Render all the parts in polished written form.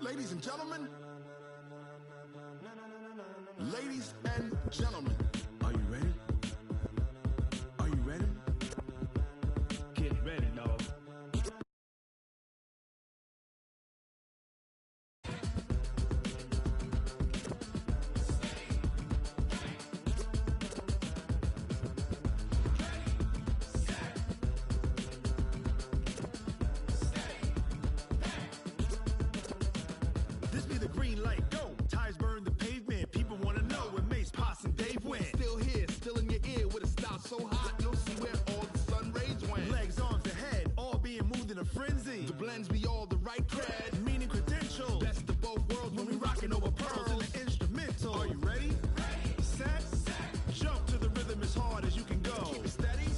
Ladies and gentlemen. Ladies and gentlemen. Are you ready? Are you ready? Get ready, dog. This be the green light, go. Tires burn the pavement. People want to know where Mace, Potts, and Dave went. Still here, still in your ear with a style so hot, you'll see where all the sun rays went. Legs, arms, and head, all being moved in a frenzy. The blends be all the right cred, meaning credentials. Best of both worlds when we rockin' over pearls in the instrumental. Are you ready? Set. Jump to the rhythm as hard as you can go. Keep it steady,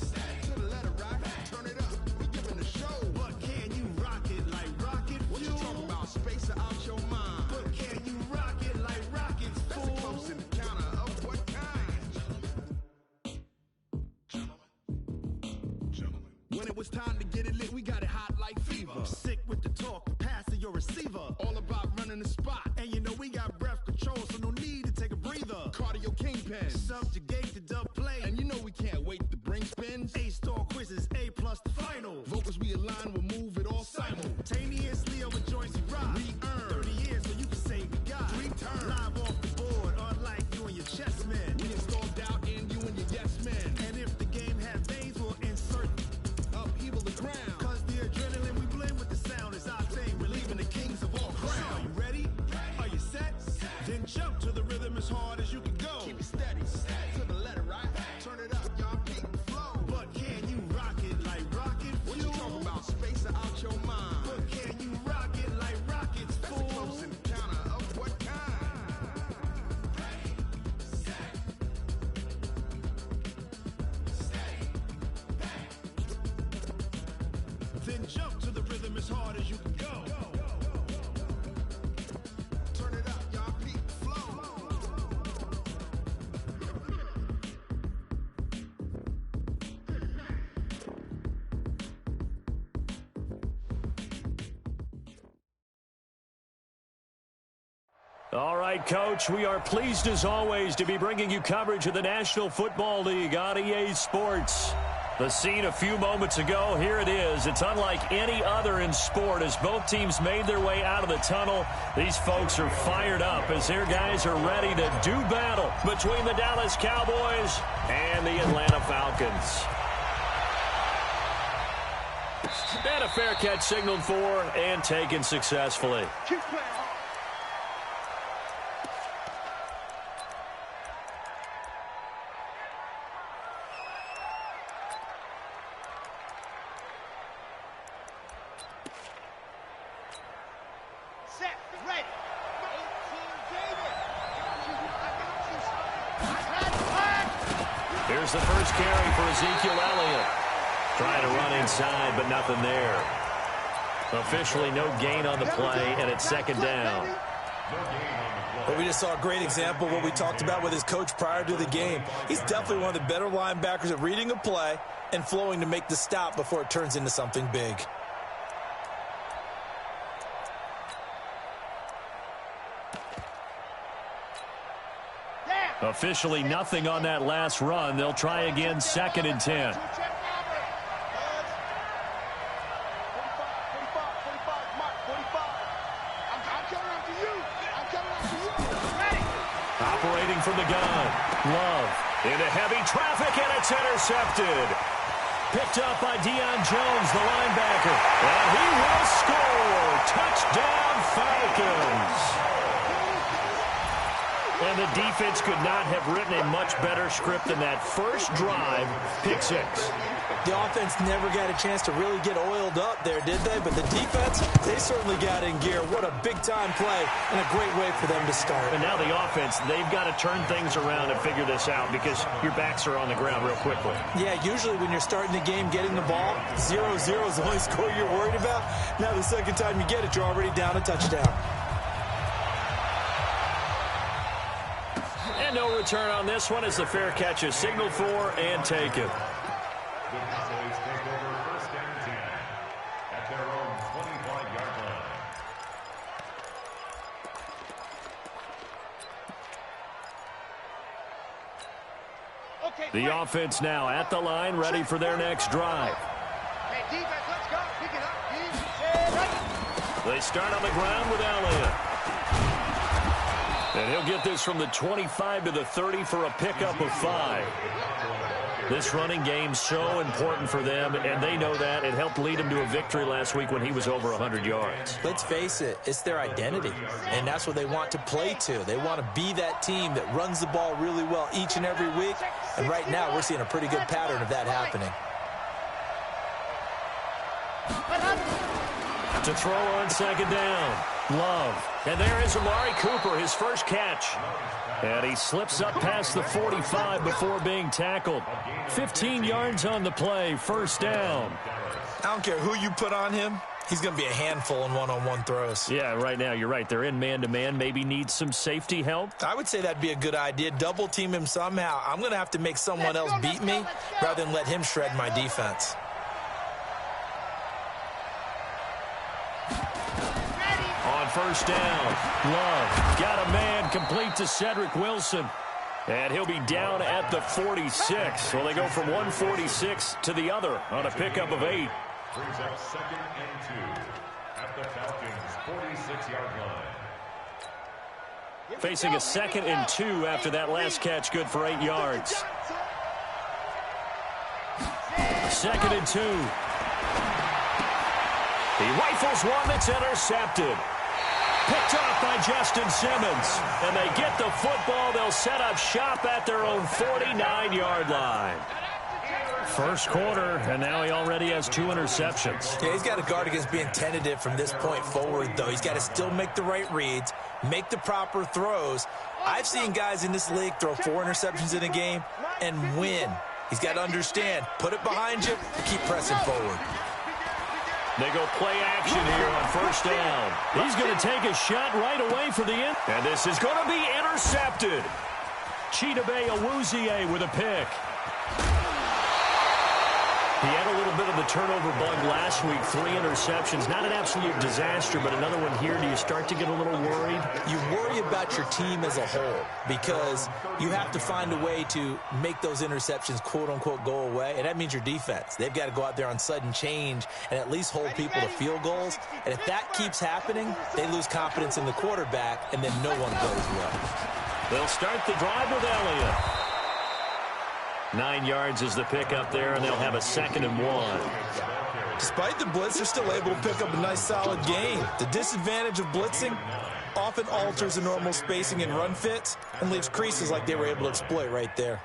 to the letter right. Turn it up, we giving a show. But can you rock it like rocket fuel? What you talking about? Space or out your mind? But can you rock it like rockets, fool? That's a close encounter of what kind? Gentlemen. When it was time to get it lit, we got it hot like fever. Sick with the talk, passing your receiver. All about running the spot. And you know we got breath control, so no need to take a breather. Cardio kingpin, subjugate the dub play. And you know we can't wait to bring spins. A-star quizzes, A+ the final. Vocals we align, we'll move it all simultaneously over joints we rock. We earn 30 years so you can say we got 3 turns. Live off the board, unlike you and your chess men. We install doubt in you and your yes men. And if the game had veins, we'll insert upheaval the ground. Cause the adrenaline we blend with the sound is our thing. We're leaving the kings of all crowns. Are you ready? Are you set? Then jump to the rhythm as hard as you can go. Keep it steady, to the letter right. Turn it up, y'all peak the flow. But can you rock it like rocket fuel? What you talking about? Space or out your mind? But can you rock it like rockets, fool? That's a close encounter of what kind? Then jump to the rhythm as hard as you can go. Turn it up, y'all peak the flow. All right, Coach, we are pleased as always to be bringing you coverage of the National Football League on EA Sports. The scene a few moments ago, here it is. It's unlike any other in sport as both teams made their way out of the tunnel. These folks are fired up as their guys are ready to do battle between the Dallas Cowboys and the Atlanta Falcons. And a fair catch signaled for and taken successfully. Keep playing. Set, ready. 18 David. Here's the first carry for Ezekiel Elliott. Trying to run inside, but nothing there. Officially no gain on the play, and it's second down. But we just saw a great example of what we talked about with his coach prior to the game. He's definitely one of the better linebackers at reading a play and flowing to make the stop before it turns into something big. Officially nothing on that last run. They'll try again, 2nd and 10. Operating from the gun. Love into heavy traffic, and it's intercepted. Picked up by Deion Jones, the linebacker. And he will score. Touchdown, Falcons. And the defense could not have written a much better script than that first drive, pick 6. The offense never got a chance to really get oiled up there, did they? But the defense, they certainly got in gear. What a big-time play and a great way for them to start. And now the offense, they've got to turn things around and figure this out because your backs are on the ground real quickly. Yeah, usually when you're starting the game, getting the ball, 0-0 is the only score you're worried about. Now the second time you get it, you're already down a touchdown. And no return on this one as the fair catch is signaled for and taken. The Cowboys take over 1st and 10 at their own 25-yard line. The offense now at the line, ready for their next drive. Hey, defense, let's go. Pick it up. They start on the ground with Elliott. And he'll get this from the 25 to the 30 for a pickup of 5. This running game so important for them, and they know that. It helped lead them to a victory last week when he was over 100 yards. Let's face it, it's their identity, and that's what they want to play to. They want to be that team that runs the ball really well each and every week, and right now we're seeing a pretty good pattern of that happening. To throw on second down, Love. And there is Amari Cooper, his first catch. And he slips up past the 45 before being tackled. 15 yards on the play, first down. I don't care who you put on him. He's going to be a handful in one-on-one throws. Yeah, right now, you're right. They're in man-to-man. Maybe needs some safety help. I would say that'd be a good idea. Double team him somehow. I'm going to have to make someone else beat me rather than let him shred my defense. On first down, Love got a man complete to Cedric Wilson. And he'll be down at the 46. So they go from 146 to the other on a pickup of 8. Brings up 2nd and 2 at the Falcons' 46-yard line. Facing a 2nd and 2 after that last catch, good for 8 yards. 2nd and 2. He rifles one that's intercepted. Picked off by Justin Simmons. And they get the football. They'll set up shop at their own 49-yard line. First quarter, and now he already has 2 interceptions. Yeah, he's got to guard against being tentative from this point forward, though. He's got to still make the right reads, make the proper throws. I've seen guys in this league throw 4 interceptions in a game and win. He's got to understand, put it behind you, keep pressing forward. They go play action here on first down. He's going to take a shot right away for the end. And this is going to be intercepted. Chidobe Awuzie with a pick. He had a little bit of the turnover bug last week, 3 interceptions. Not an absolute disaster, but another one here. Do you start to get a little worried? You worry about your team as a whole because you have to find a way to make those interceptions, quote-unquote, go away, and that means your defense. They've got to go out there on sudden change and at least hold people to field goals, and if that keeps happening, they lose confidence in the quarterback, and then no one plays well. They'll start the drive with Elliott. 9 yards is the pickup there, and they'll have a 2nd and 1. Despite the blitz, they're still able to pick up a nice, solid gain. The disadvantage of blitzing often alters the normal spacing and run fits and leaves creases like they were able to exploit right there.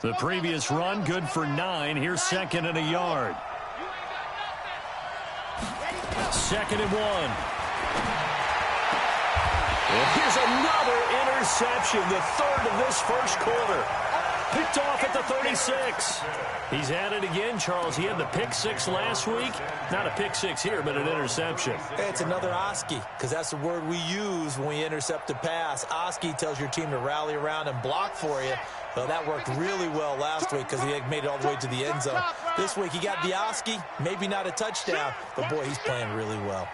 The previous run, good for 9. Here's 2nd and a yard. 2nd and 1. And here's another interception, the 3rd of this first quarter. Picked off at the 36. He's at it again, Charles. He had the pick 6 last week. Not a pick 6 here, but an interception. Hey, it's another Oski, because that's the word we use when we intercept a pass. Oski tells your team to rally around and block for you. Well, that worked really well last week because he made it all the way to the end zone. This week he got the Oski, maybe not a touchdown, but boy, he's playing really well.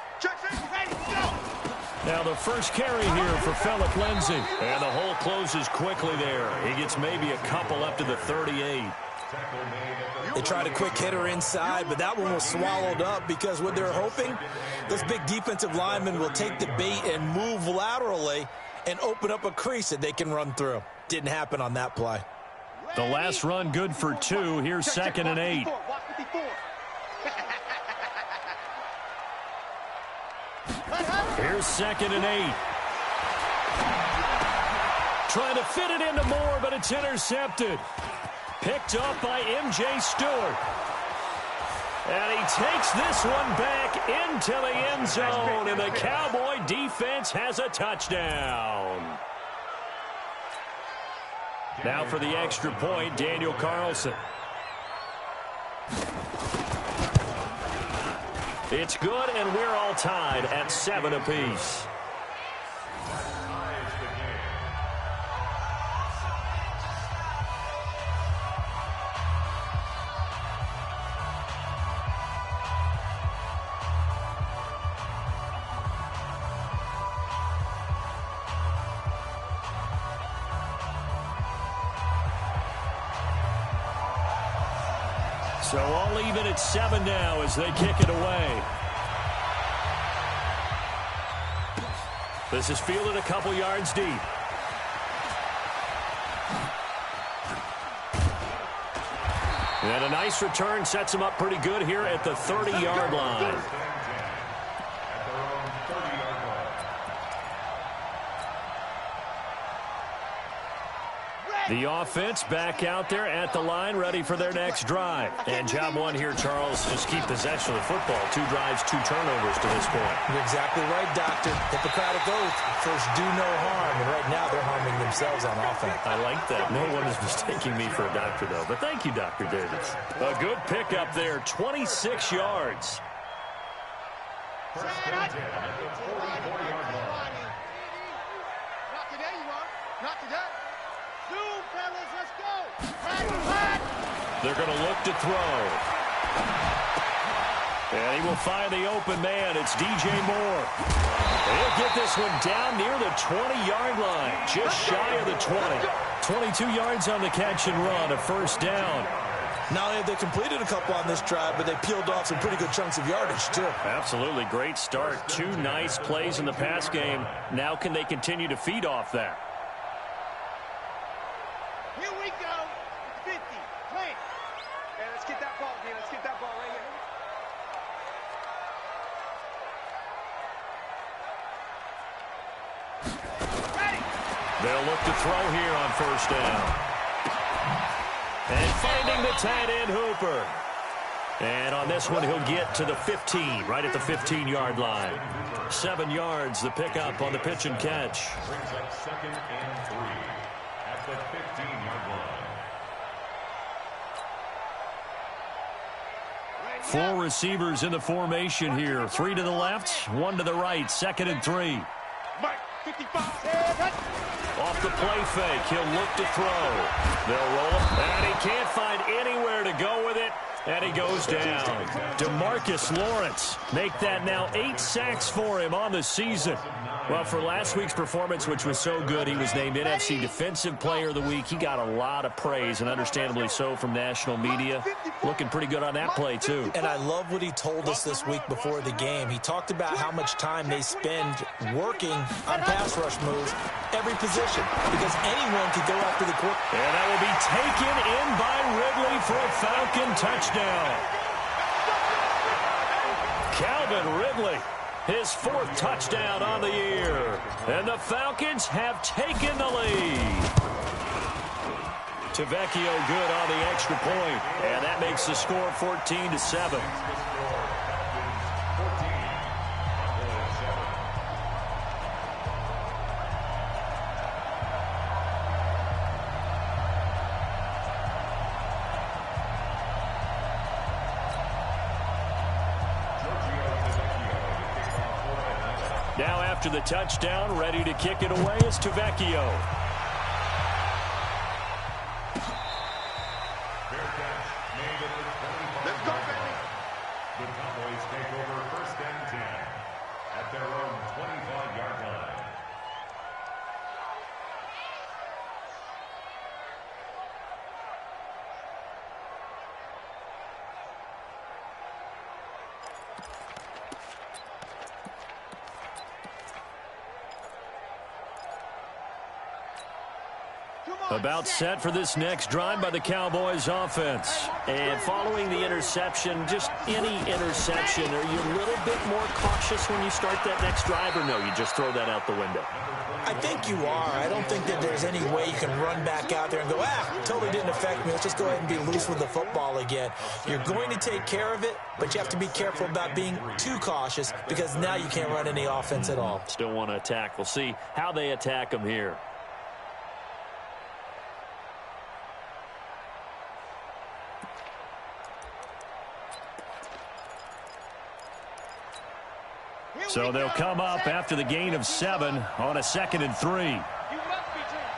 Now the first carry here for Phillip Lindsay. And the hole closes quickly there. He gets maybe a couple up to the 38. They tried a quick hitter inside, but that one was swallowed up because what they're hoping, those big defensive linemen will take the bait and move laterally and open up a crease that they can run through. Didn't happen on that play. The last run good for 2. Here's 2nd and 8. Here's 2nd and 8. Trying to fit it into Moore, but it's intercepted. Picked up by M.J. Stewart. And he takes this one back into the end zone, and the Cowboy defense has a touchdown. Now for the extra point, Daniel Carlson. It's good, and we're all tied at 7 apiece. So all even at 7 now as they kick it away. This is fielded a couple yards deep. And a nice return sets him up pretty good here at the 30-yard line. The offense back out there at the line, ready for their next drive. And job one here, Charles, just keep possession of the football. 2 drives, 2 turnovers to this point. You're exactly right, Doctor. Hippocratic oath. First, do no harm. And right now, they're harming themselves on offense. I like that. No one is mistaking me for a doctor, though. But thank you, Dr. Davis. A good pickup there, 26 yards. Not today, you won't. Not today. Zoom, fellas, let's go. They're going to look to throw. And he will find the open man. It's DJ Moore. He'll get this one down near the 20-yard line, just shy of the 20. 22 yards on the catch and run, a first down. Not only have they completed a couple on this drive, but they peeled off some pretty good chunks of yardage, too. Absolutely. Great start. 2 nice plays in the pass game. Now can they continue to feed off that? Here we go. 50. Play. Hey, let's get that ball, man. Let's get that ball right here. Ready. They'll look to throw here on first down. And finding the tight end, Hooper. And on this one, he'll get to the 15, right at the 15-yard line. 7 yards, the pickup on the pitch and catch. Brings up 2nd and 3 at the 15-yard line. 4 receivers in the formation here. 3 to the left, 1 to the right. 2nd and 3. Mike, 55. Off the play fake, he'll look to throw. They'll roll it, and he can't find anywhere to go with it. And he goes down. DeMarcus Lawrence make that now 8 sacks for him on the season. Well, for last week's performance, which was so good, he was named NFC Defensive Player of the Week. He got a lot of praise, and understandably so, from national media. Looking pretty good on that play, too. And I love what he told us this week before the game. He talked about how much time they spend working on pass rush moves, every position, because anyone could go after the quarterback. And that will be taken in by Ridley for a Falcon touchdown. Calvin Ridley, his 4th touchdown on the year. And the Falcons have taken the lead. Tavecchio good on the extra point. And that makes the score 14-7. Now after the touchdown, ready to kick it away is Tavecchio. Let's go, baby. The Cowboys take over 1st and 10 at their own 25-yard line. About set for this next drive by the Cowboys offense. And following the interception, just any interception, are you a little bit more cautious when you start that next drive, or no, you just throw that out the window? I think you are. I don't think that there's any way you can run back out there and go, totally didn't affect me. Let's just go ahead and be loose with the football again. You're going to take care of it, but you have to be careful about being too cautious because now you can't run any offense at all. Still want to attack. We'll see how they attack them here. So they'll come up after the gain of 7 on a 2nd and 3. You must be true.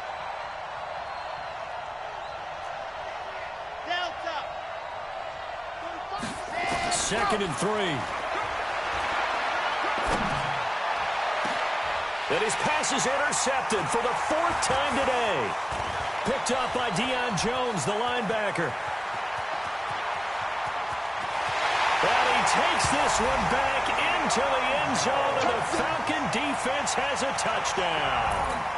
Delta. 2nd and 3. And his pass is intercepted for the 4th time today. Picked up by Deion Jones, the linebacker. takes this one back into the end zone, and the Falcon defense has a touchdown.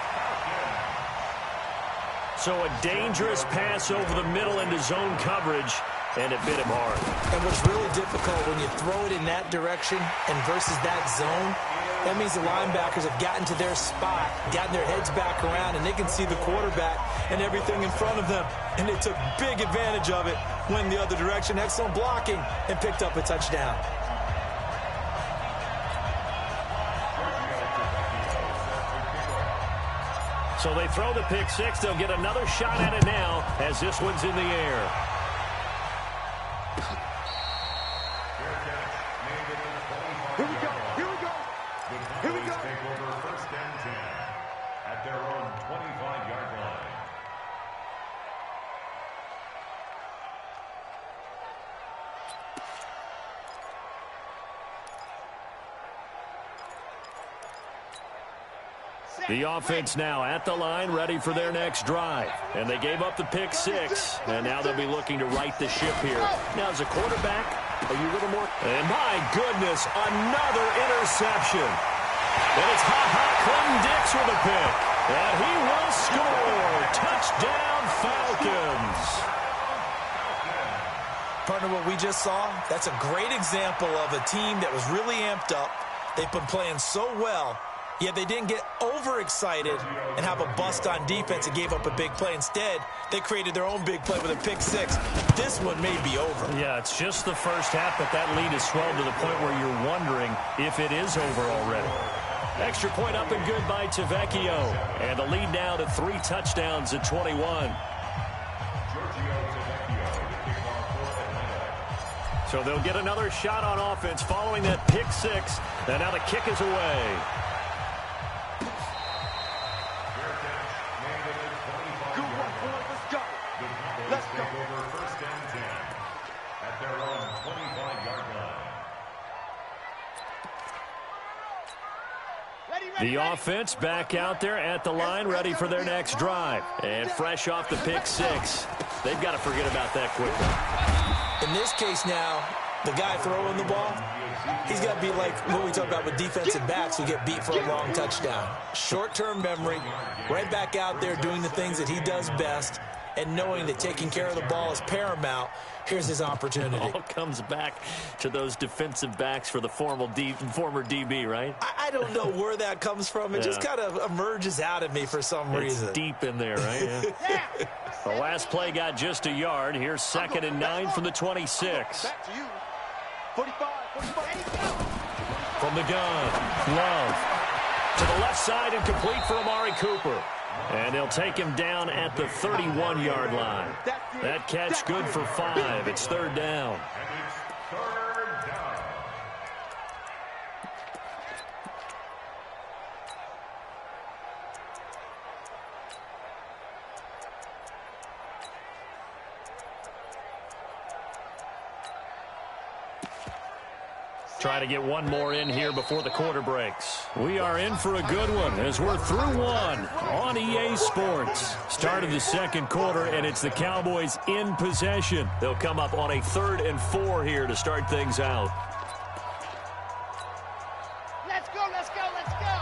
So a dangerous pass over the middle into zone coverage, and it bit him hard. And what's really difficult when you throw it in that direction and versus that zone, that means the linebackers have gotten to their spot, gotten their heads back around, and they can see the quarterback and everything in front of them. And they took big advantage of it, went the other direction, excellent blocking, and picked up a touchdown. So they throw the pick six. They'll get another shot at it now as this one's in the air. Here we go. Here we go. Here we go. Take over first and 10 at their own 25-yard line. The offense now at the line, ready for their next drive. And they gave up the pick six, and now they'll be looking to right the ship here. Now, as a quarterback, are you a little more? And my goodness, another interception. And it's Clinton Dix with a pick. And he will score. Touchdown, Falcons. Partner, what we just saw, that's a great example of a team that was really amped up. They've been playing so well, yet they didn't get overexcited and have a bust on defense and gave up a big play. Instead, they created their own big play with a pick six. This one may be over. Yeah, it's just the first half, but that lead has swelled to the point where you're wondering if it is over already. Extra point up and good by Tavecchio. And the lead now to 3 touchdowns at 21. So they'll get another shot on offense following that pick six. And now the kick is away. Let's go. Over first and 10 at their own 25-yard line. The offense back out there at the line, ready for their next drive. And fresh off the pick six. They've got to forget about that quickly. In this case now, the guy throwing the ball, he's got to be like what we talk about with defensive backs who get beat for a long touchdown. Short-term memory, right back out there doing the things that he does best, and knowing that taking care of the ball is paramount. Here's his opportunity. All comes back to those defensive backs for the former DB, right? I don't know where that comes from. It just kind of emerges out of me for some reason. It's deep in there, right? Yeah. The last play got just a yard. Here's 2nd and 9 from the 26. Back to you. 45, 45. From the gun, Love. To the left side and complete for Amari Cooper. And they'll take him down at the 31-yard line. That catch good for 5. It's 3rd down. And it's 3rd down. Try to get one more in here before the quarter breaks. We are in for a good one as we're through one on EA Sports. Start of the second quarter, and it's the Cowboys in possession. They'll come up on a 3rd and 4 here to start things out. Let's go, let's go, let's go.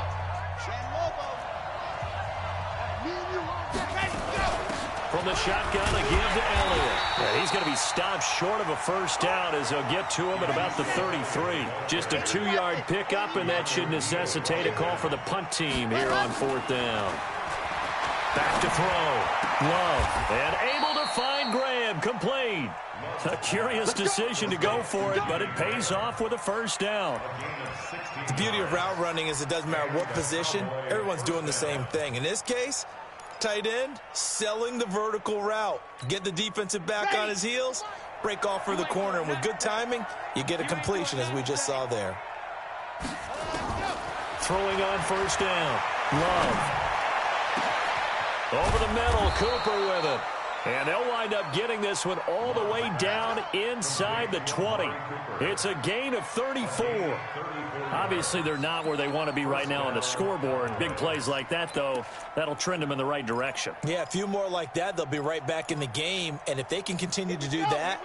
From the shotgun, a give to Elliott. Yeah, he's going to be stopped short of a first down as they'll get to him at about the 33. Just a 2-yard pickup, and that should necessitate a call for the punt team here on 4th down. Back to throw. Love. And able to find Graham. Complete. A curious decision to go for it, but it pays off with a first down. The beauty of route running is it doesn't matter what position. Everyone's doing the same thing. In this case, tight end, selling the vertical route. Get the defensive back on his heels, break off for the corner, and with good timing, you get a completion as we just saw there. Throwing on first down. Love. Over the middle, Cooper with it. And they'll wind up getting this one all the way down inside the 20. It's a gain of 34. Obviously, they're not where they want to be right now on the scoreboard. Big plays like that, though, that'll trend them in the right direction. Yeah, a few more like that, they'll be right back in the game. And if they can continue to do that,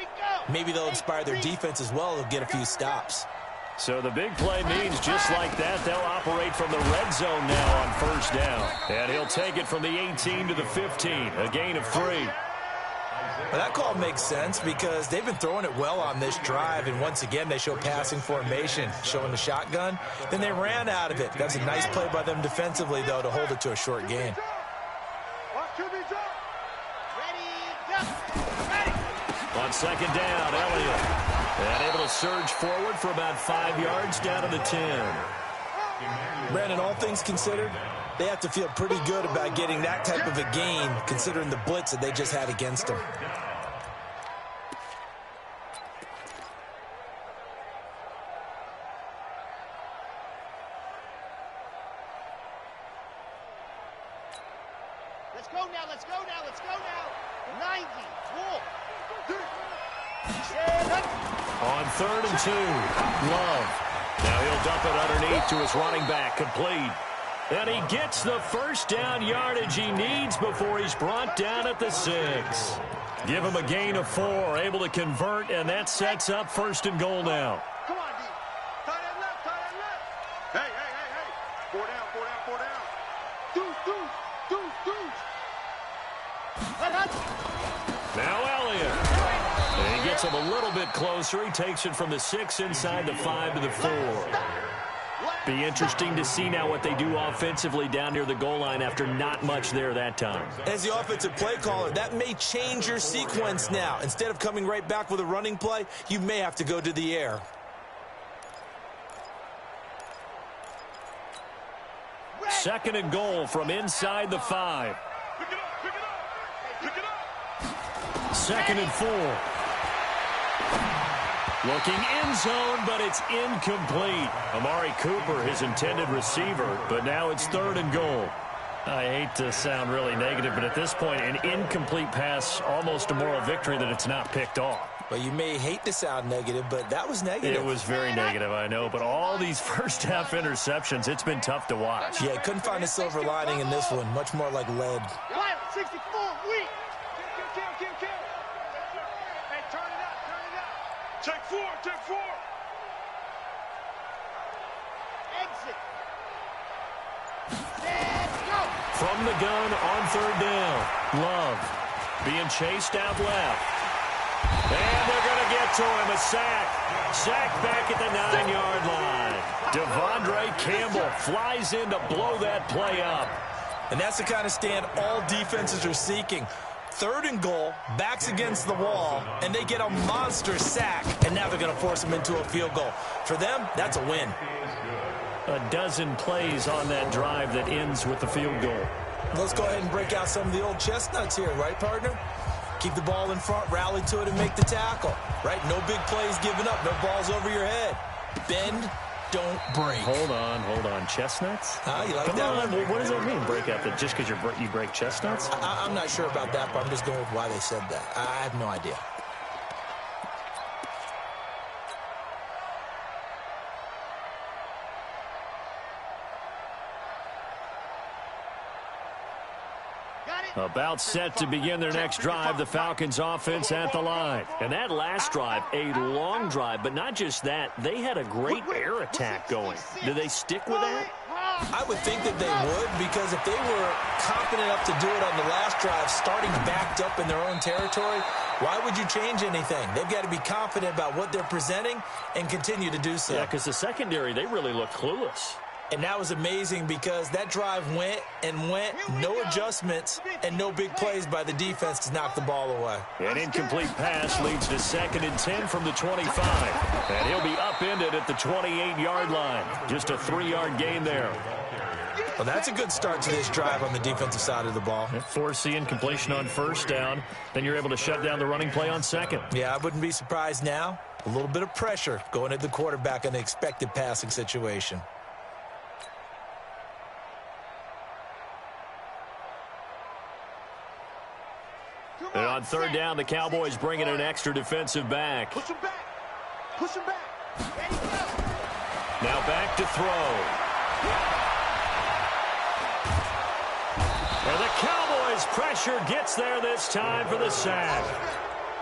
Maybe they'll inspire their defense as well. They'll get a few stops. So the big play means just like that, they'll operate from the red zone now on first down. And he'll take it from the 18 to the 15, a gain of 3. Well, that call makes sense because they've been throwing it well on this drive, and once again they show passing formation, showing the shotgun. Then they ran out of it. That's a nice play by them defensively, though, to hold it to a short gain. On second down, Elliott. And able to surge forward for about 5 yards down to the 10. Brandon, all things considered, they have to feel pretty good about getting that type of a gain, considering the blitz that they just had against them. Let's go now, let's go now, let's go now. 90, cool. On 3rd and 2, Love. Now he'll dump it underneath to his running back, complete. And he gets the first down yardage he needs before he's brought down at the 6. Give him a gain of 4, able to convert, and that sets up 1st and goal now. Come on, D. Tie that left, tie that left. Hey, hey, hey, hey. 4 down, 4 down, 4 down. Now Elliott. And he gets him a little bit closer. He takes it from the 6 inside the 5 to the 4. Be interesting to see now what they do offensively down near the goal line after not much there that time. As the offensive play caller, that may change your sequence now. Instead of coming right back with a running play, you may have to go to the air. Second and goal from inside the 5. Pick it up, pick it up, pick it up. 2nd and 4. Looking end zone, but it's incomplete. Amari Cooper, his intended receiver, but now it's 3rd and goal. I hate to sound really negative, but at this point, an incomplete pass, almost a moral victory that it's not picked off. Well, you may hate to sound negative, but that was negative. It was very negative, I know, but all these first-half interceptions, it's been tough to watch. Yeah, couldn't find a silver lining in this one. Much more like lead. 64, weak. Kill. Hey, turn it up. Take 4, take 4. Exit. Let's go. From the gun on 3rd down, Love being chased out left. And they're going to get to him, a sack. Sack back at the 9-yard line. Devondre Campbell flies in to blow that play up. And that's the kind of stand all defenses are seeking. 3rd and goal, backs against the wall, and they get a monster sack. And now they're going to force them into a field goal. For them, that's a win. A dozen plays on that drive that ends with the field goal. Let's go ahead and break out some of the old chestnuts here, right, partner? Keep the ball in front, rally to it, and make the tackle, right? No big plays given up, no balls over your head. Bend, don't break. Hold on. Chestnuts? You like Come that on, one? what does that mean, break out? That just because you break chestnuts? I'm not sure about that, but I'm just going with why they said that. I have no idea. About set to begin their next drive, the Falcons offense at the line. And that last drive, a long drive, but not just that, they had a great air attack going. Do they stick with that? I would think that they would, because if they were confident enough to do it on the last drive, starting backed up in their own territory, why would you change anything? They've got to be confident about what they're presenting and continue to do so. Yeah, because the secondary, they really look clueless. And that was amazing because that drive went, no adjustments, and no big plays by the defense to knock the ball away. An incomplete pass leads to 2nd and 10 from the 25. And he'll be upended at the 28-yard line. Just a 3-yard gain there. Well, that's a good start to this drive on the defensive side of the ball. Forcing incompletion on 1st down. Then you're able to shut down the running play on 2nd. Yeah, I wouldn't be surprised now. A little bit of pressure going at the quarterback in an expected passing situation. And on 3rd down, the Cowboys bring in an extra defensive back. Push him back. Push him back. Ready, go. Now back to throw. And the Cowboys pressure gets there this time for the sack.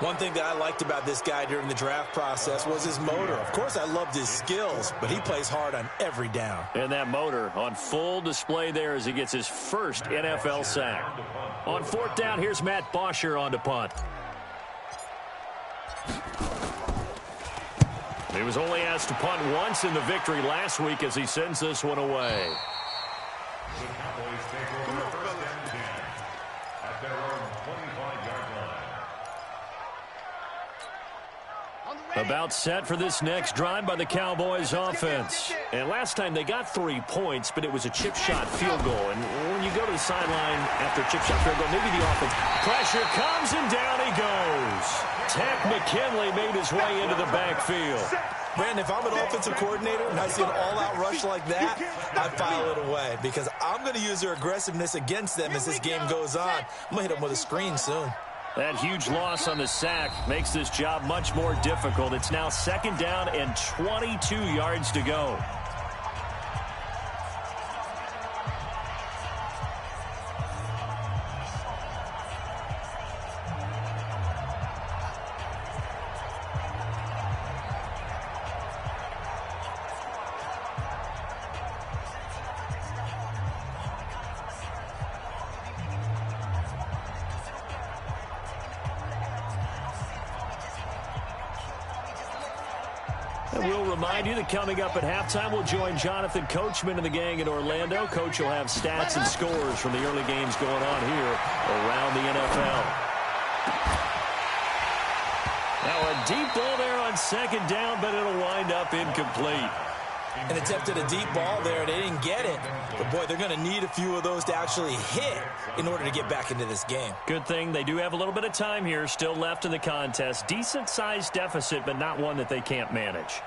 One thing that I liked about this guy during the draft process was his motor. Of course, I loved his skills, but he plays hard on every down. And that motor on full display there as he gets his first NFL sack. On fourth down, here's Matt Bosher on to punt. He was only asked to punt once in the victory last week as he sends this one away. The Cowboys take over first and 10 at their own 25-yard line. About set for this next drive by the Cowboys offense. And last time they got 3 points, but it was a chip shot field goal. And when you go to the sideline after a chip shot field goal, maybe the offense. Pressure comes and down he goes. Tech McKinley made his way into the backfield. Brandon, if I'm an offensive coordinator and I see an all-out rush like that, I file it away because I'm going to use their aggressiveness against them as this game goes on. I'm going to hit them with a screen soon. That huge loss on the sack makes this job much more difficult. It's now second down and 22 yards to go. We'll remind you that coming up at halftime, we'll join Jonathan Coachman and the gang in Orlando. Coach will have stats and scores from the early games going on here around the NFL. Now a deep ball there on second down, but it'll wind up incomplete. And attempted a deep ball there. They didn't get it. But, boy, they're going to need a few of those to actually hit in order to get back into this game. Good thing they do have a little bit of time here still left in the contest. Decent-sized deficit, but not one that they can't manage.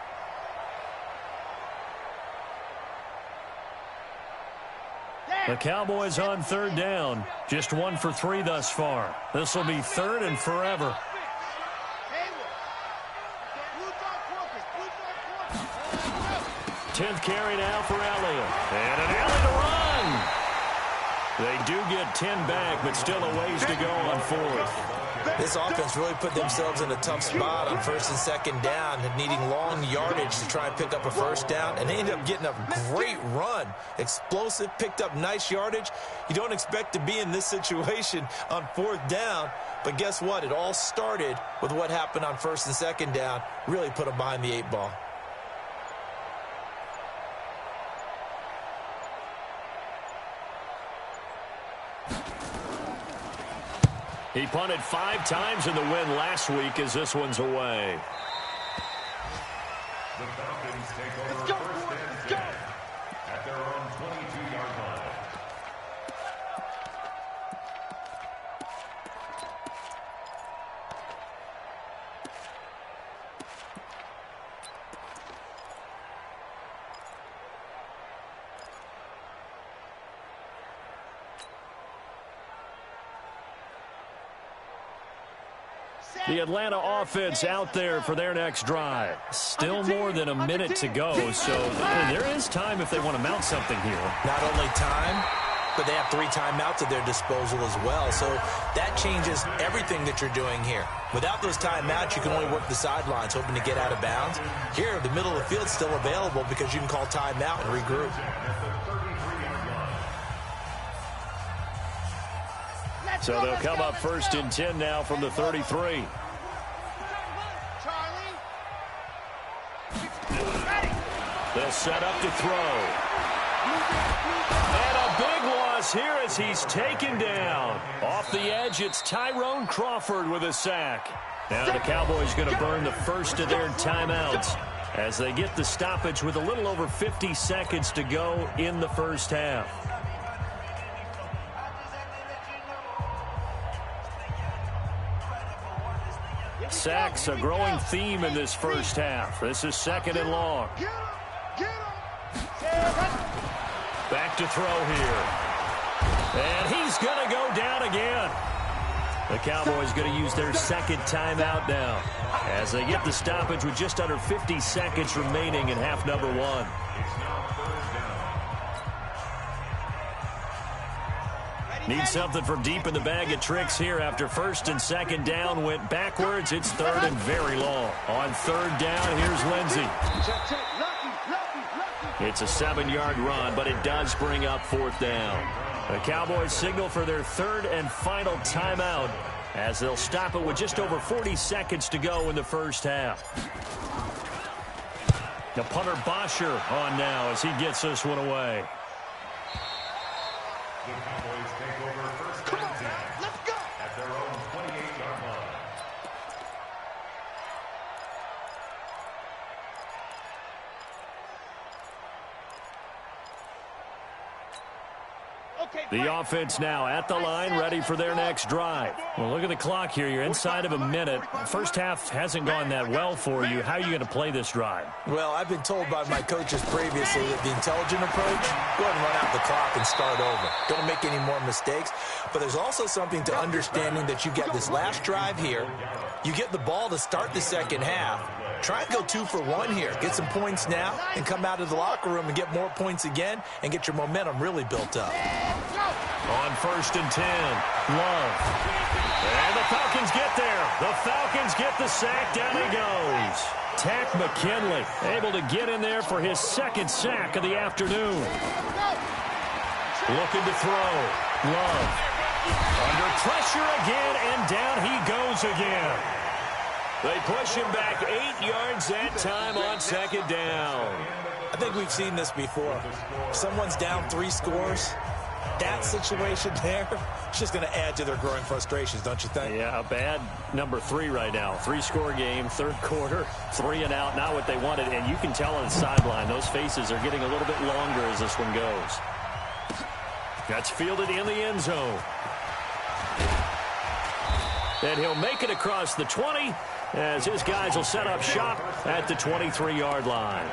The Cowboys on third down. Just 1 for 3 thus far. This will be third and forever. 10th carry now for Elliott. And an alley to run. They do get 10 back, but still a ways to go on fourth. This offense really put themselves in a tough spot on first and second down, needing long yardage to try and pick up a first down, and they ended up getting a great run. Explosive, picked up nice yardage. You don't expect to be in this situation on fourth down, but guess what? It all started with what happened on first and second down. Really put them behind the 8 ball. He punted 5 times in the win last week as this one's away. The Falcons take over first and 10 at their own 22-yard line. The Atlanta offense out there for their next drive. Still more than a minute to go, so there is time if they want to mount something here. Not only time, but they have 3 timeouts at their disposal as well. So that changes everything that you're doing here. Without those timeouts, you can only work the sidelines, hoping to get out of bounds. Here, the middle of the field's still available because you can call timeout and regroup. So they'll come up first and 10 now from the 33. They'll set up to throw. And a big loss here as he's taken down. Off the edge, it's Tyrone Crawford with a sack. Now the Cowboys going to burn the first of their timeouts as they get the stoppage with a little over 50 seconds to go in the first half. Sacks, a growing theme in this first half. This is second and long. Back to throw here. And he's going to go down again. The Cowboys going to use their second timeout now as they get the stoppage with just under 50 seconds remaining in half number 1. Need something from deep in the bag of tricks here after first and second down went backwards. It's third and very long. On third down, here's Lindsey. It's a 7-yard run, but it does bring up fourth down. The Cowboys signal for their third and final timeout as they'll stop it with just over 40 seconds to go in the first half. The punter Bosher on now as he gets this one away. The Cowboys take over first and 10. Let's go! At their own 28-yard line. The offense now at the line, ready for their next drive. Well, look at the clock here. You're inside of a minute. First half hasn't gone that well for you. How are you going to play this drive? Well, I've been told by my coaches previously that the intelligent approach, go ahead and run out the clock and start over. Don't make any more mistakes. But there's also something to understanding that you get this last drive here. You get the ball to start the second half. Try and go 2 for 1 here. Get some points now and come out of the locker room and get more points again and get your momentum really built up. On first and 10, Love. And the Falcons get there. The Falcons get the sack. Down he goes. Tack McKinley able to get in there for his second sack of the afternoon. Looking to throw. Love. Under pressure again, and down he goes again. They push him back 8 yards that time on second down. I think we've seen this before. Someone's down 3 scores. That situation there, it's just going to add to their growing frustrations, don't you think? Yeah, a bad number 3 right now. 3-score game, third quarter, 3 and out, not what they wanted. And you can tell on the sideline, those faces are getting a little bit longer as this one goes. That's fielded in the end zone. And he'll make it across the 20 as his guys will set up shop at the 23-yard line.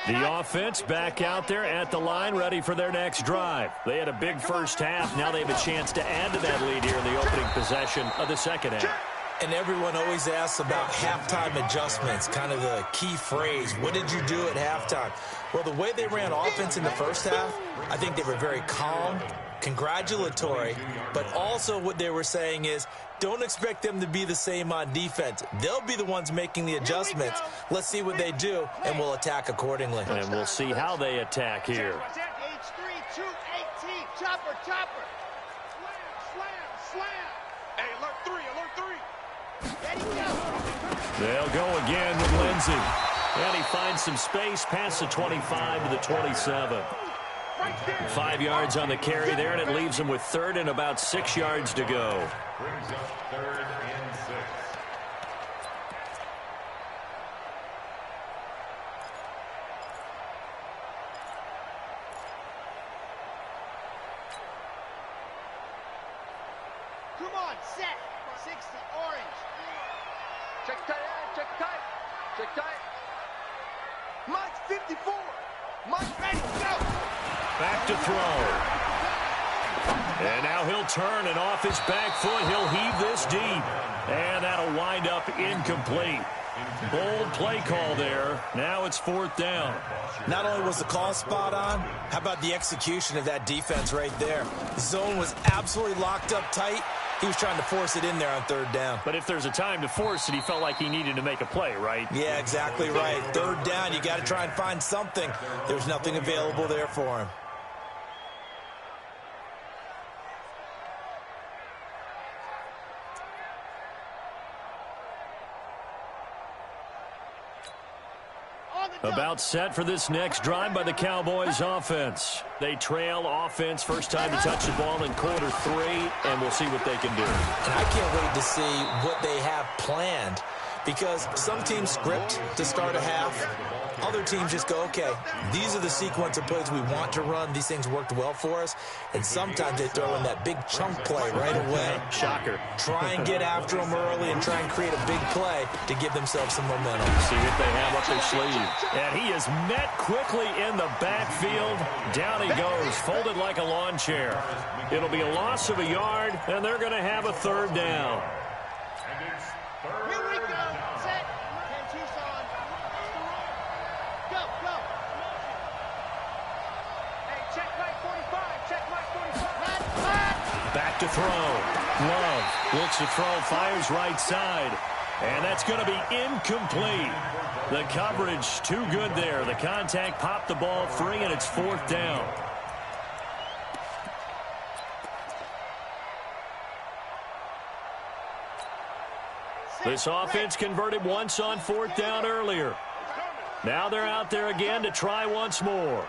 The offense back out there at the line, ready for their next drive. They had a big first half. Now they have a chance to add to that lead here in the opening possession of the second half. And everyone always asks about halftime adjustments, kind of the key phrase. What did you do at halftime? Well, the way they ran offense in the first half, I think they were very calm, congratulatory, but also what they were saying is, don't expect them to be the same on defense. They'll be the ones making the adjustments. Let's see what they do, and we'll attack accordingly. And we'll see how they attack here. Chopper. Slam. Hey, alert 3. They'll go again with Lindsey. And he finds some space past the 25 to the 27. 5 yards on the carry there, and it leaves him with third and about 6 yards to go. Brings up third and 6. Come on, set. 60, orange. Check tight. Mike's 54. Mike's ready, go. Back to throw. And now he'll turn, and off his back foot, he'll heave this deep. And that'll wind up incomplete. Bold play call there. Now it's fourth down. Not only was the call spot on, how about the execution of that defense right there? The zone was absolutely locked up tight. He was trying to force it in there on third down. But if there's a time to force it, he felt like he needed to make a play, right? Yeah, exactly right. Third down, you got to try and find something. There's nothing available there for him. About set for this next drive by the Cowboys offense. They trail offense, first time to touch the ball in quarter 3, and we'll see what they can do. And I can't wait to see what they have planned, because some teams script to start a half, Other teams just go, okay, these are the sequence of plays we want to run. These things worked well for us. And sometimes they throw in that big chunk play right away. Shocker. Try and get after them early and try and create a big play to give themselves some momentum. See what they have up their sleeve. And he is met quickly in the backfield. Down he goes, folded like a lawn chair. It'll be a loss of a yard, and they're going to have a third down. Here we go. Set. 10-2 on. Go, go. Hey, check Mike 45. Check Mike 45. Back to throw. Love looks to throw, fires right side. And that's going to be incomplete. The coverage too good there. The contact popped the ball free, and it's fourth down. This offense converted once on fourth down earlier. Now they're out there again to try once more.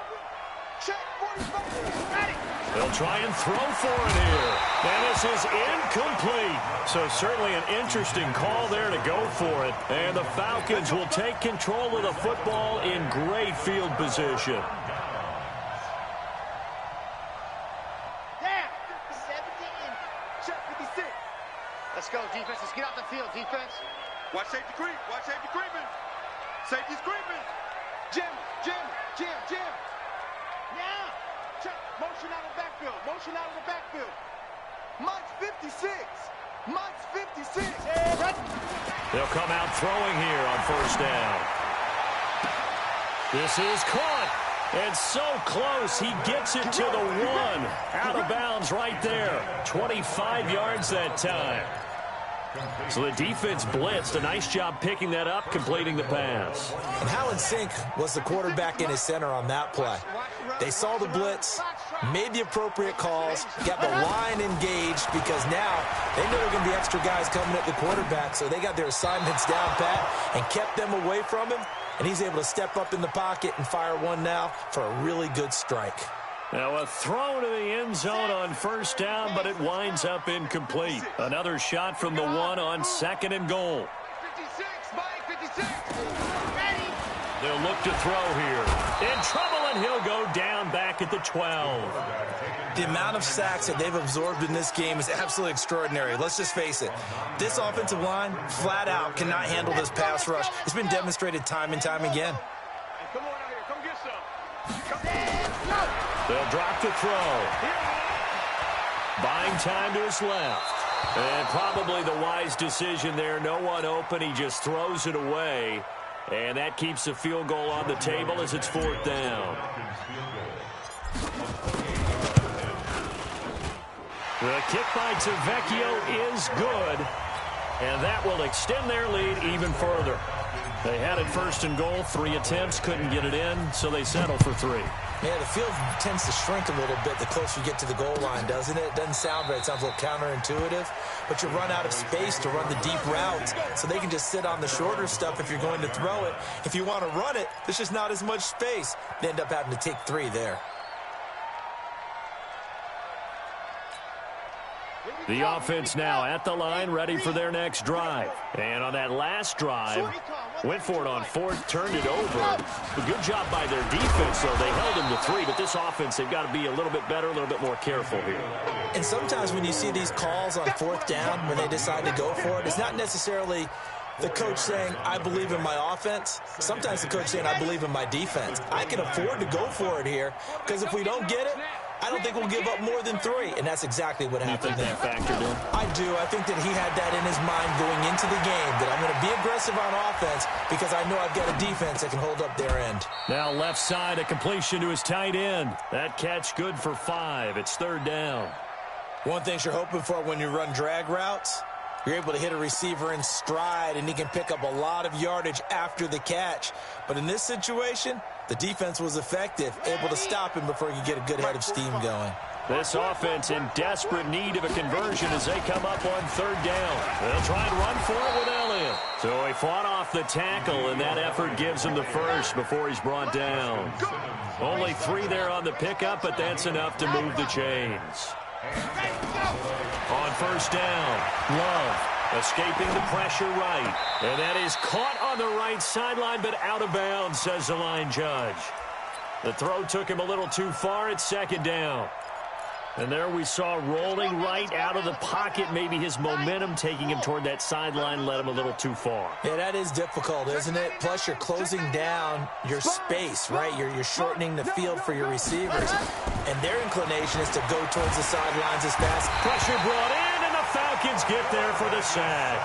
They'll try and throw for it here. And this is incomplete. So certainly an interesting call there to go for it. And the Falcons will take control of the football in great field position. Down. 70 check 56. Let's go, defense. Let's get out the field, defense. Watch safety creep. Watch safety creeping. Safety's creeping. Jim, Jim, Jim, Jim. Now. Check. Motion out of the backfield. Motion out of the backfield. Mike's 56. Mike's 56. They'll come out throwing here on first down. This is caught. And so close, he gets it to the one. Out of bounds right there. 25 yards that time. So the defense blitzed. A nice job picking that up, completing the pass. And how in sync was the quarterback in his center on that play? They saw the blitz, made the appropriate calls, got the line engaged because now they know there are going to be extra guys coming at the quarterback, so they got their assignments down pat and kept them away from him, and he's able to step up in the pocket and fire one now for a really good strike. Now a throw to the end zone on first down, but it winds up incomplete. Another shot from the one on second and goal. 56, Mike, 56. Ready. They'll look to throw here. In trouble, and he'll go down back at the 12. The amount of sacks that they've absorbed in this game is absolutely extraordinary. Let's just face it. This offensive line, flat out, cannot handle this pass rush. It's been demonstrated time and time again. Come on out here. Come get some. They'll drop to throw. Buying time to his left. And probably the wise decision there. No one open. He just throws it away. And that keeps the field goal on the table as it's fourth down. The kick by Tavecchio is good. And that will extend their lead even further. They had it first and goal. 3 attempts, couldn't get it in, so they settle for 3. Yeah, the field tends to shrink a little bit the closer you get to the goal line, doesn't it? It doesn't sound right. It sounds a little counterintuitive. But you run out of space to run the deep routes, so they can just sit on the shorter stuff if you're going to throw it. If you want to run it, there's just not as much space. They end up having to take 3 there. The offense now at the line, ready for their next drive. And on that last drive, went for it on fourth, turned it over. A good job by their defense, though. They held them to 3, but this offense, they've got to be a little bit better, a little bit more careful here. And sometimes when you see these calls on fourth down, when they decide to go for it, it's not necessarily the coach saying, I believe in my offense. Sometimes the coach saying, I believe in my defense. I can afford to go for it here, because if we don't get it, I don't think we'll give up more than 3, and that's exactly what happened there. You think that factored in? I do. I think that he had that in his mind going into the game, that I'm going to be aggressive on offense because I know I've got a defense that can hold up their end. Now left side, a completion to his tight end. That catch good for 5. It's third down. One thing you're hoping for when you run drag routes, you're able to hit a receiver in stride, and he can pick up a lot of yardage after the catch. But in this situation, the defense was effective, able to stop him before he could get a good head of steam going. This offense in desperate need of a conversion as they come up on third down. They'll try and run for it with Elliott. So he fought off the tackle, and that effort gives him the first before he's brought down. Only 3 there on the pickup, but that's enough to move the chains. On first down, Love Escaping the pressure right. And that is caught on the right sideline, but out of bounds, says the line judge. The throw took him a little too far. It's second down. And there we saw rolling right out of the pocket. Maybe his momentum taking him toward that sideline led him a little too far. Yeah, that is difficult, isn't it? Plus, you're closing down your space, right? You're shortening the field for your receivers. And their inclination is to go towards the sidelines as fast. Pressure brought in, and the Falcons get there for the sack.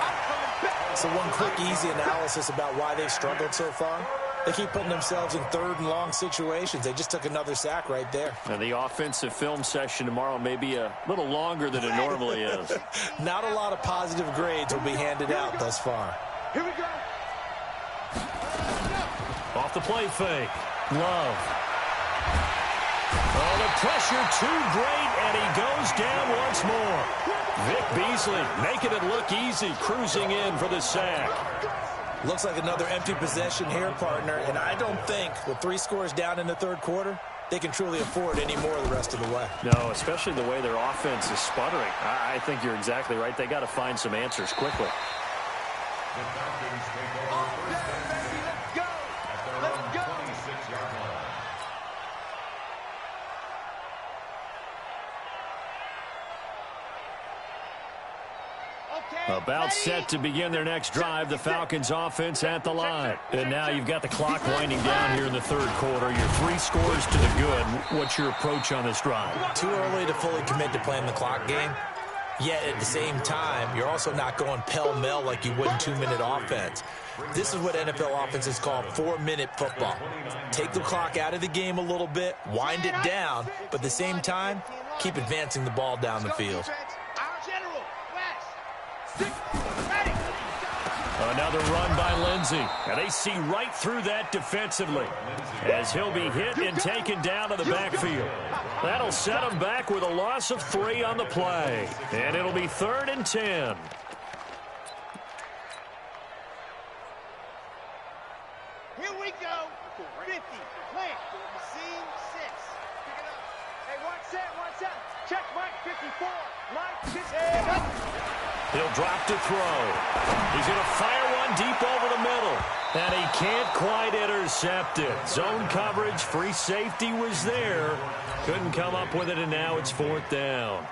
So one quick, easy analysis about why they've struggled so far. They keep putting themselves in third and long situations. They just took another sack right there. And the offensive film session tomorrow may be a little longer than it normally is. Not a lot of positive grades will be handed out thus far. Here we go. Off the play fake. Love. Oh, the pressure too great, and he goes down once more. Vic Beasley making it look easy, cruising in for the sack. Looks like another empty possession here, partner, and I don't think with 3 scores down in the third quarter, they can truly afford any more the rest of the way. No, especially the way their offense is sputtering. I think you're exactly right. They got to find some answers quickly. The Falcons take over first and 10 at their own 26-yard line. About set to begin their next drive, the Falcons offense at the line. And now you've got the clock winding down here in the third quarter. You're 3 scores to the good. What's your approach on this drive? Too early to fully commit to playing the clock game. Yet at the same time, you're also not going pell-mell like you would in 2-minute offense. This is what NFL offenses call 4-minute football. Take the clock out of the game a little bit, wind it down, but at the same time, keep advancing the ball down the field. Another run by Lindsey, and they see right through that defensively as he'll be hit and taken down to the backfield. That'll set him back with a loss of 3 on the play, and it'll be 3rd and 10. Here we go. 50. Plant. Scene 6. Pick it up. Hey, one set. Check Mike 54. Mike 54. He'll drop to throw. He's going to fire one deep over the middle. And he can't quite intercept it. Zone coverage, free safety was there. Couldn't come up with it, and now it's 4th down.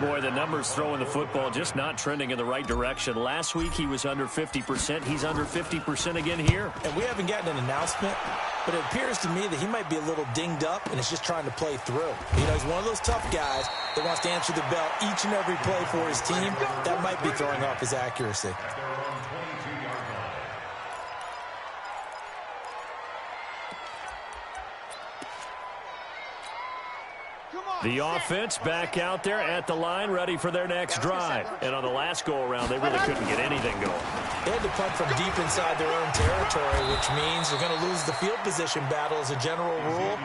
Boy, the numbers throwing the football just not trending in the right direction. Last week he was under 50%. He's under 50% again here. And we haven't gotten an announcement, but it appears to me that he might be a little dinged up and is just trying to play through. You know, he's one of those tough guys that wants to answer the bell each and every play for his team. That might be throwing off his accuracy. The offense back out there at the line, ready for their next drive. And on the last go-around, they really couldn't get anything going. They had to punt from deep inside their own territory, which means they're going to lose the field position battle as a general rule.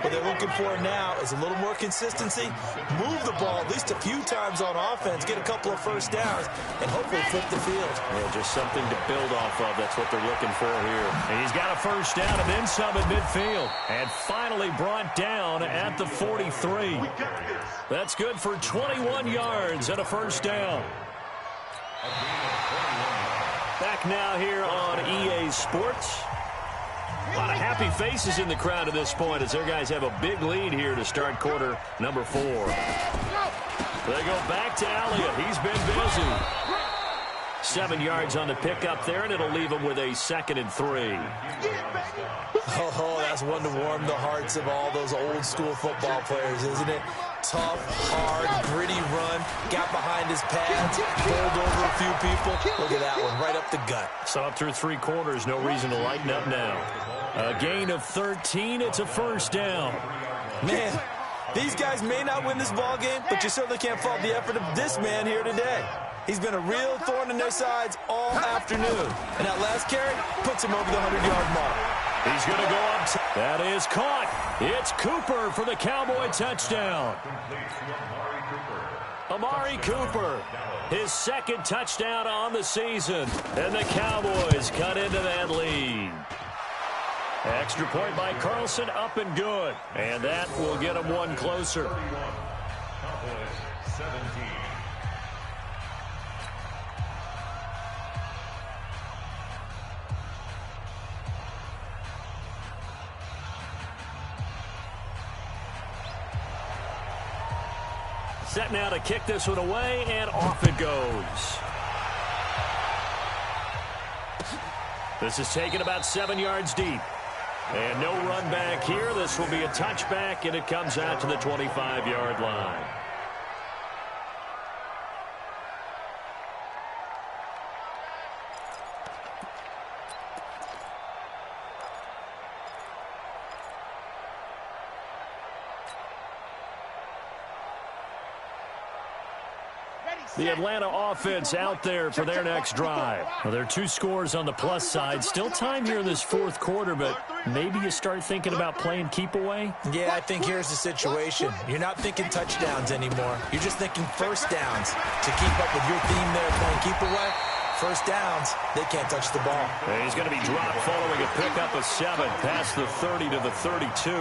What they're looking for now is a little more consistency, move the ball at least a few times on offense, get a couple of first downs, and hopefully flip the field. Yeah, just something to build off of. That's what they're looking for here. And he's got a first down and then some at midfield. And finally brought down at the 43. That's good for 21 yards and a first down. Back now here on EA Sports. A lot of happy faces in the crowd at this point as their guys have a big lead here to start quarter number 4. They go back to Elliott. He's been busy. 7 yards on the pickup there, and it'll leave him with a 2nd and 3. Oh, that's one to warm the hearts of all those old school football players, isn't it? Tough, hard, gritty run, got behind his pads, bowled over a few people. Look at that one, right up the gut. So up through 3 quarters, no reason to lighten up now. A gain of 13, it's a first down. Man, these guys may not win this ball game, but you certainly can't fault the effort of this man here today. He's been a real thorn in their sides all afternoon. And that last carry puts him over the 100-yard mark. He's going to go up. That is caught. It's Cooper for the Cowboy touchdown. Amari Cooper, his 2nd touchdown on the season. And the Cowboys cut into that lead. Extra point by Carlson, up and good. And that will get them one closer. set now to kick this one away, and off it goes. This is taken about 7 yards deep. And no run back here. This will be a touchback, and it comes out to the 25-yard line. The Atlanta offense out there for their next drive. Well, there are 2 scores on the plus side. Still time here in this fourth quarter, but maybe you start thinking about playing keep away? Yeah, I think here's the situation. You're not thinking touchdowns anymore. You're just thinking first downs. To keep up with your theme there, playing keep away, first downs, they can't touch the ball. And he's going to be dropped following a pickup of 7 past the 30 to the 32.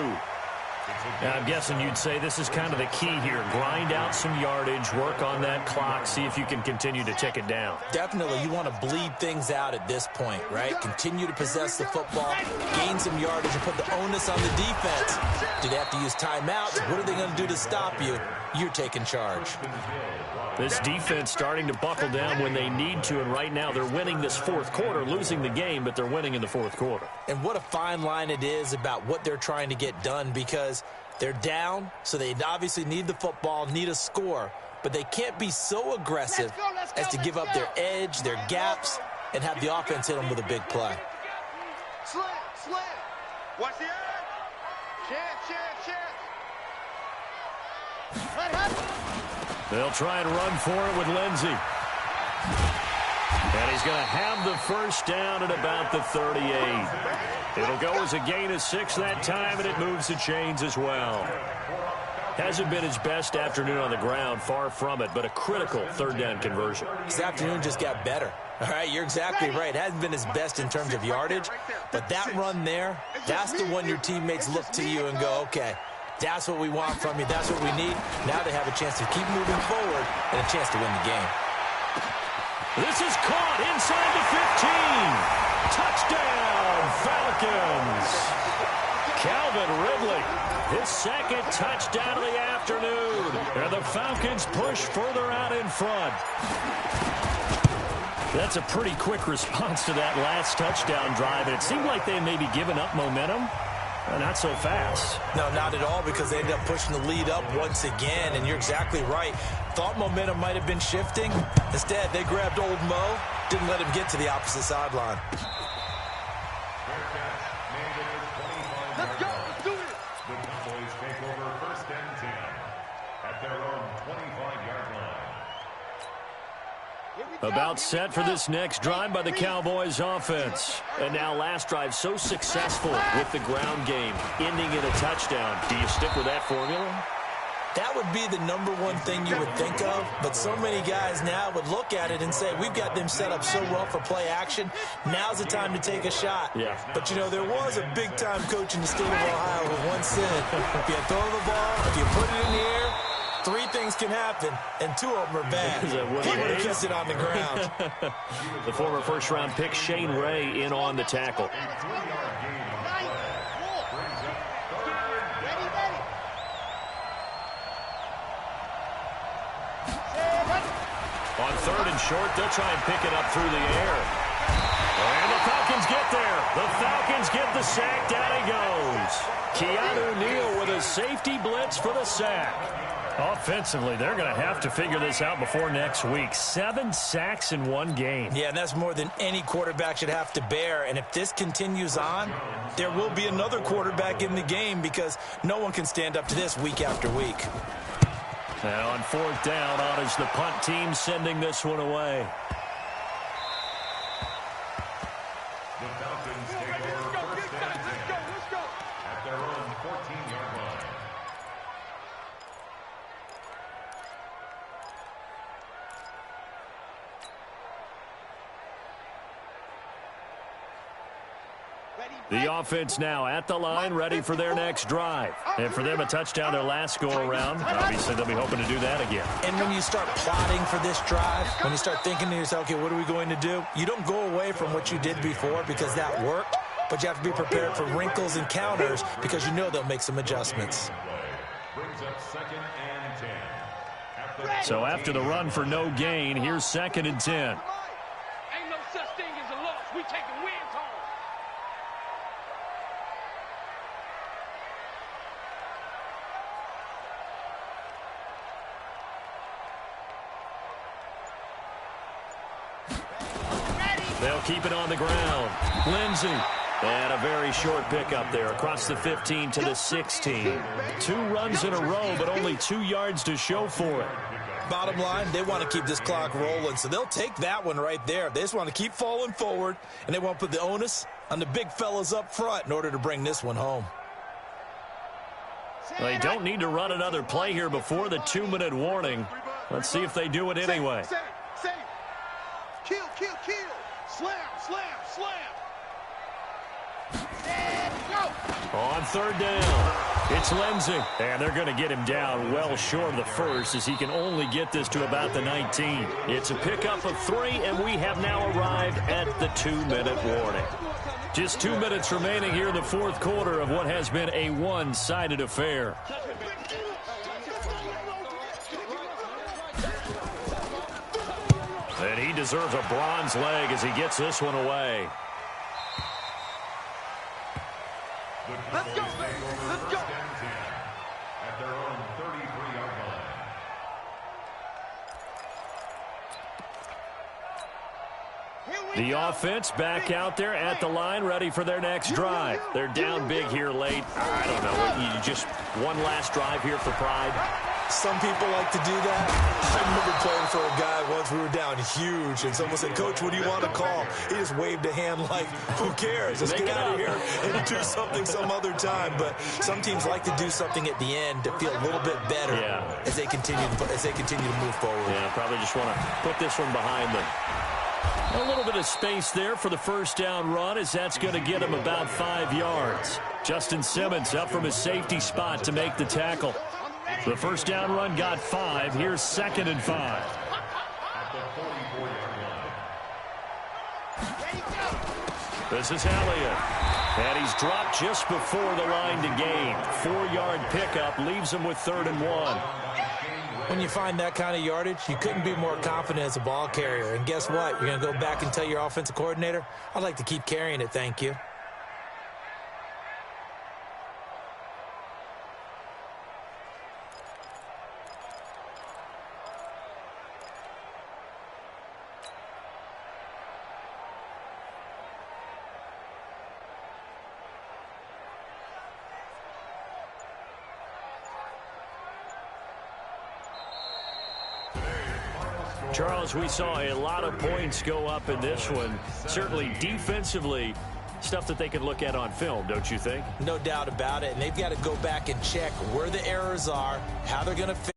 Now, I'm guessing you'd say this is kind of the key here. Grind out some yardage, work on that clock, see if you can continue to tick it down. Definitely, you want to bleed things out at this point, right? Continue to possess the football, gain some yardage, and put the onus on the defense. Do they have to use timeouts? What are they going to do to stop you? You're taking charge. This defense starting to buckle down when they need to, and right now they're winning this fourth quarter, losing the game, but they're winning in the fourth quarter. And what a fine line it is about what they're trying to get done, because they're down, so they obviously need the football, need a score, but they can't be so aggressive as to give up their edge, their gaps, and have the offense hit them with a big play. Slam, slam. Watch the edge. Chance. Let it happen. They'll try and run for it with Lindsey. And he's going to have the first down at about the 38. It'll go as a gain of 6 that time, and it moves the chains as well. Hasn't been his best afternoon on the ground, far from it, but a critical third down conversion. This afternoon just got better. All right, you're exactly right. It hasn't been his best in terms of yardage, but that run there, that's the one your teammates look to you and go, okay, that's what we want from you. That's what we need. Now they have a chance to keep moving forward and a chance to win the game. This is caught inside the 15. Touchdown, Falcons. Calvin Ridley, his second touchdown of the afternoon. And the Falcons push further out in front. That's a pretty quick response to that last touchdown drive. And it seemed like they may be giving up momentum. Not so fast. No, not at all, because they ended up pushing the lead up once again, and you're exactly right. Thought momentum might have been shifting. Instead, they grabbed old Mo, didn't let him get to the opposite sideline. Let's go. Let's do it. The Cowboys take over first and 10 at their own 25-yard line. About set for this next drive by the Cowboys offense. And now last drive so successful with the ground game, ending in a touchdown. Do you stick with that formula? That would be the number one thing you would think of, but so many guys now would look at it and say, we've got them set up so well for play action, now's the time to take a shot. Yeah. But, you know, there was a big-time coach in the state of Ohio who once said, if you throw the ball, if you put it in the air, 3 things can happen, and 2 of them are bad. He would have kissed it on the ground. The former first-round pick Shane Ray in on the tackle. On third and short, they'll try and pick it up through the air. And the Falcons get there. The Falcons get the sack. Down he goes. Keanu Neal with a safety blitz for the sack. Offensively, they're going to have to figure this out before next week. 7 sacks in one game. Yeah, and that's more than any quarterback should have to bear. And if this continues on, there will be another quarterback in the game, because no one can stand up to this week after week. Now on fourth down, on is the punt team sending this one away. The Falcons take over first and 10 at their own 14-yard line. The offense now at the line, ready for their next drive. And for them, a touchdown their last go-around. Obviously, they'll be hoping to do that again. And when you start plotting for this drive, when you start thinking to yourself, okay, what are we going to do? You don't go away from what you did before because that worked, but you have to be prepared for wrinkles and counters because you know they'll make some adjustments. Brings up second and 10 at So after the run for no gain, here's 2nd and 10. Ain't no such thing as a loss. We taking wins home. They'll keep it on the ground. Lindsey. And a very short pickup there across the 15 to the 16. 2 runs in a row, but only 2 yards to show for it. Bottom line, they want to keep this clock rolling, so they'll take that one right there. They just want to keep falling forward, and they want to put the onus on the big fellas up front in order to bring this one home. Well, they don't need to run another play here before the 2-minute warning. Let's see if they do it anyway. Save. Kill. Slam. On 3rd down, it's Lindsey. And they're going to get him down well short of the first as he can only get this to about the 19. It's a pickup of 3, and we have now arrived at the 2-minute warning. Just 2 minutes remaining here in the 4th quarter of what has been a one-sided affair. And he deserves a bronze leg as he gets this one away. Let's go. At their own 33-yard line. The offense back out there at the line, ready for their next drive. They're down big here late. I don't know. You just one last drive here for pride. Some people like to do that. I remember playing for a guy once. We were down huge, and someone said, "Coach, what do you want to call?" He just waved a hand like, "Who cares? Let's get out of here and do something some other time." But some teams like to do something at the end to feel a little bit better as they continue to move forward. Yeah, probably just want to put this one behind them. A little bit of space there for the first down run as that's going to get him about 5 yards. Justin Simmons up from his safety spot to make the tackle. The first down run got 5. Here's 2nd and 5. At the 44-yard line. This is Elliott. And he's dropped just before the line to gain. 4-yard pickup leaves him with 3rd and 1. When you find that kind of yardage, you couldn't be more confident as a ball carrier. And guess what? You're going to go back and tell your offensive coordinator, "I'd like to keep carrying it, thank you." Charles, we saw a lot of points go up in this one. Certainly defensively, stuff that they can look at on film, don't you think? No doubt about it. And they've got to go back and check where the errors are, how they're going to fix